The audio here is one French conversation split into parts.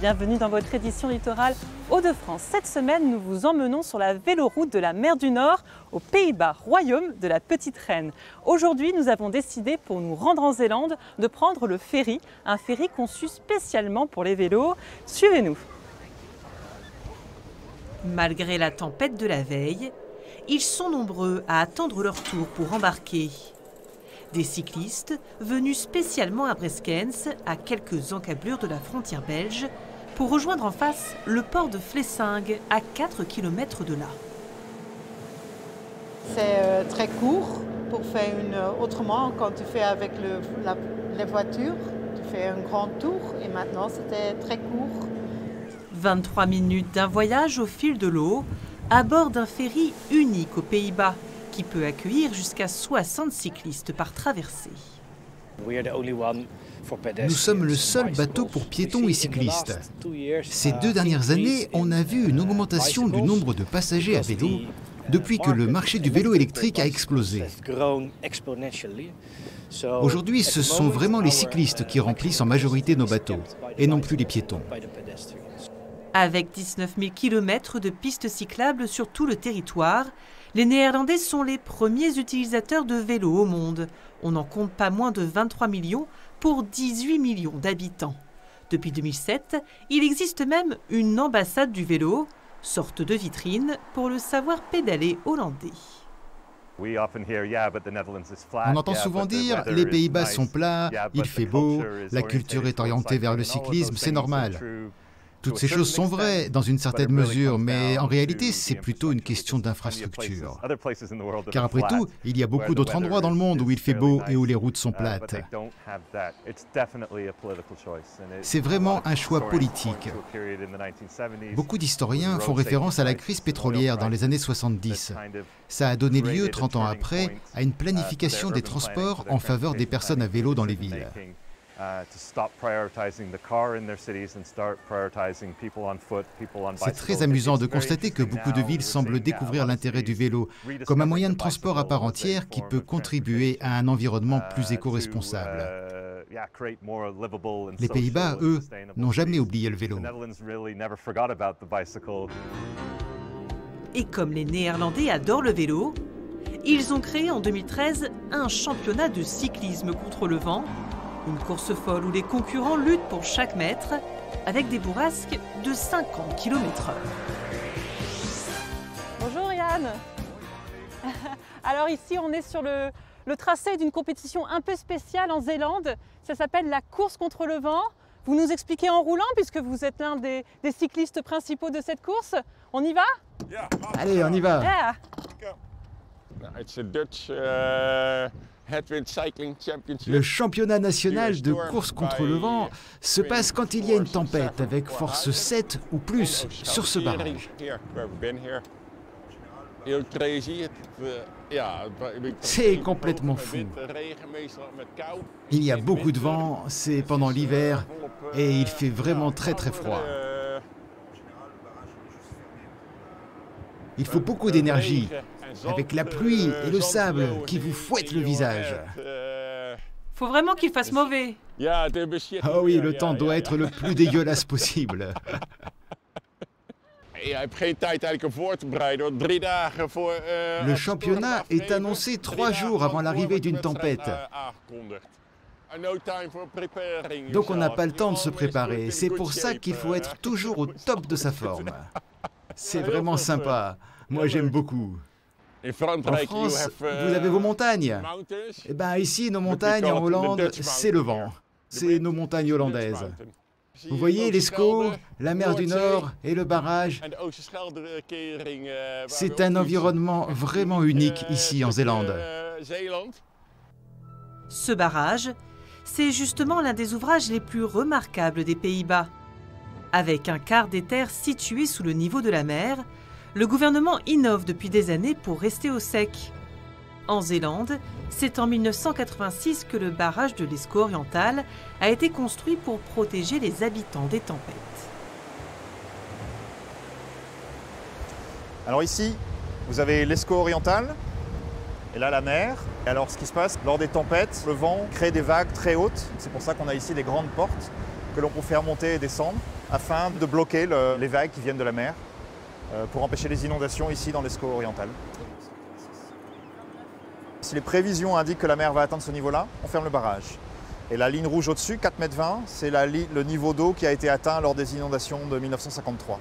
Bienvenue dans votre édition littorale Hauts-de-France. Cette semaine, nous vous emmenons sur la véloroute de la mer du Nord, aux Pays-Bas, royaume de la Petite Reine. Aujourd'hui, nous avons décidé, pour nous rendre en Zélande, de prendre le ferry, un ferry conçu spécialement pour les vélos. Suivez-nous. Malgré la tempête de la veille, ils sont nombreux à attendre leur tour pour embarquer. Des cyclistes venus spécialement à Breskens, à quelques encablures de la frontière belge, pour rejoindre en face le port de Flessingue, à 4 km de là. C'est très court pour faire autrement, quand tu fais avec les voitures, tu fais un grand tour et maintenant c'était très court. 23 minutes d'un voyage au fil de l'eau, à bord d'un ferry unique aux Pays-Bas, qui peut accueillir jusqu'à 60 cyclistes par traversée. Nous sommes le seul bateau pour piétons et cyclistes. Ces 2 dernières années, on a vu une augmentation du nombre de passagers à vélo depuis que le marché du vélo électrique a explosé. Aujourd'hui, ce sont vraiment les cyclistes qui remplissent en majorité nos bateaux, et non plus les piétons. Avec 19 000 km de pistes cyclables sur tout le territoire, les Néerlandais sont les premiers utilisateurs de vélos au monde. On n'en compte pas moins de 23 millions pour 18 millions d'habitants. Depuis 2007, il existe même une ambassade du vélo, sorte de vitrine pour le savoir pédaler hollandais. On entend souvent dire « les Pays-Bas sont plats, il fait beau, la culture est orientée vers le cyclisme, c'est normal ». Toutes ces choses sont vraies dans une certaine mesure, mais en réalité, c'est plutôt une question d'infrastructure. Car après tout, il y a beaucoup d'autres endroits dans le monde où il fait beau et où les routes sont plates. C'est vraiment un choix politique. Beaucoup d'historiens font référence à la crise pétrolière dans les années 70. Ça a donné lieu, 30 ans après, à une planification des transports en faveur des personnes à vélo dans les villes. C'est très amusant de constater que beaucoup de villes semblent découvrir l'intérêt du vélo comme un moyen de transport à part entière qui peut contribuer à un environnement plus éco-responsable. Les Pays-Bas, eux, n'ont jamais oublié le vélo. Et comme les Néerlandais adorent le vélo, ils ont créé en 2013 un championnat de cyclisme contre le vent. Une course folle où les concurrents luttent pour chaque mètre avec des bourrasques de 50 km/h. Bonjour Yann. Alors ici on est sur le tracé d'une compétition un peu spéciale en Zélande. Ça s'appelle la course contre le vent. Vous nous expliquez en roulant puisque vous êtes l'un des cyclistes principaux de cette course. On y va? Allez, on y va. Yeah. Le championnat national de course contre le vent se passe quand il y a une tempête avec force 7 ou plus sur ce barrage. C'est complètement fou. Il y a beaucoup de vent, c'est pendant l'hiver et il fait vraiment très froid. Il faut beaucoup d'énergie, avec la pluie et le sable qui vous fouettent le visage. Faut vraiment qu'il fasse mauvais. Ah oui, le temps doit être le plus dégueulasse possible. Le championnat est annoncé 3 jours avant l'arrivée d'une tempête. Donc on n'a pas le temps de se préparer. C'est pour ça qu'il faut être toujours au top de sa forme. C'est vraiment sympa. Moi, j'aime beaucoup. En France, vous avez vos montagnes. Eh bien, ici, nos montagnes en Hollande, c'est le vent. C'est nos montagnes hollandaises. Vous voyez l'Escaut, la mer du Nord et le barrage. C'est un environnement vraiment unique ici en Zélande. Ce barrage, c'est justement l'un des ouvrages les plus remarquables des Pays-Bas. Avec un quart des terres situées sous le niveau de la mer, Le gouvernement innove depuis des années pour rester au sec. En Zélande, c'est en 1986 que le barrage de l'Escaut oriental a été construit pour protéger les habitants des tempêtes. Alors ici, vous avez l'Escaut oriental, et là la mer. Et alors ce qui se passe, lors des tempêtes, le vent crée des vagues très hautes. C'est pour ça qu'on a ici des grandes portes que l'on peut faire monter et descendre, afin de bloquer les vagues qui viennent de la mer, pour empêcher les inondations ici dans l'Escaut oriental. Si les prévisions indiquent que la mer va atteindre ce niveau-là, on ferme le barrage. Et la ligne rouge au-dessus, 4,20 m, c'est le niveau d'eau qui a été atteint lors des inondations de 1953.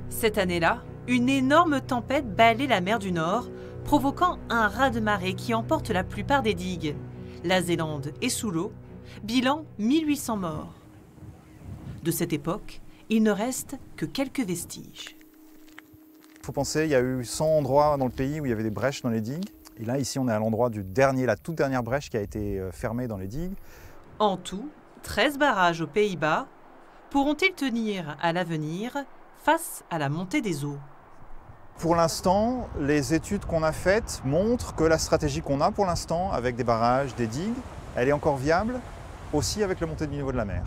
Cette année-là, une énorme tempête balaie la mer du Nord, provoquant un raz-de-marée qui emporte la plupart des digues. La Zélande est sous l'eau, bilan 1800 morts. De cette époque, il ne reste que quelques vestiges. Il faut penser, il y a eu 100 endroits dans le pays où il y avait des brèches dans les digues. Et là, ici, on est à l'endroit la toute dernière brèche qui a été fermée dans les digues. En tout, 13 barrages aux Pays-Bas. Pourront-ils tenir à l'avenir face à la montée des eaux? Pour l'instant, les études qu'on a faites montrent que la stratégie qu'on a pour l'instant, avec des barrages, des digues, elle est encore viable, aussi avec la montée du niveau de la mer.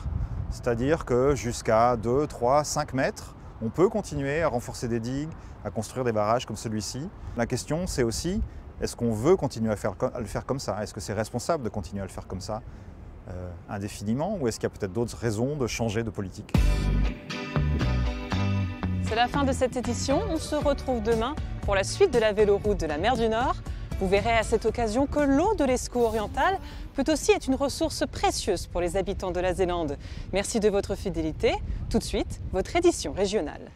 C'est-à-dire que jusqu'à 2, 3, 5 mètres, on peut continuer à renforcer des digues, à construire des barrages comme celui-ci. La question, c'est aussi, est-ce qu'on veut continuer à le faire comme ça? Est-ce que c'est responsable de continuer à le faire comme ça indéfiniment? Ou est-ce qu'il y a peut-être d'autres raisons de changer de politique? C'est la fin de cette édition. On se retrouve demain pour la suite de la véloroute de la mer du Nord. Vous verrez à cette occasion que l'eau de l'Escaut oriental peut aussi être une ressource précieuse pour les habitants de la Zélande. Merci de votre fidélité. Tout de suite, votre édition régionale.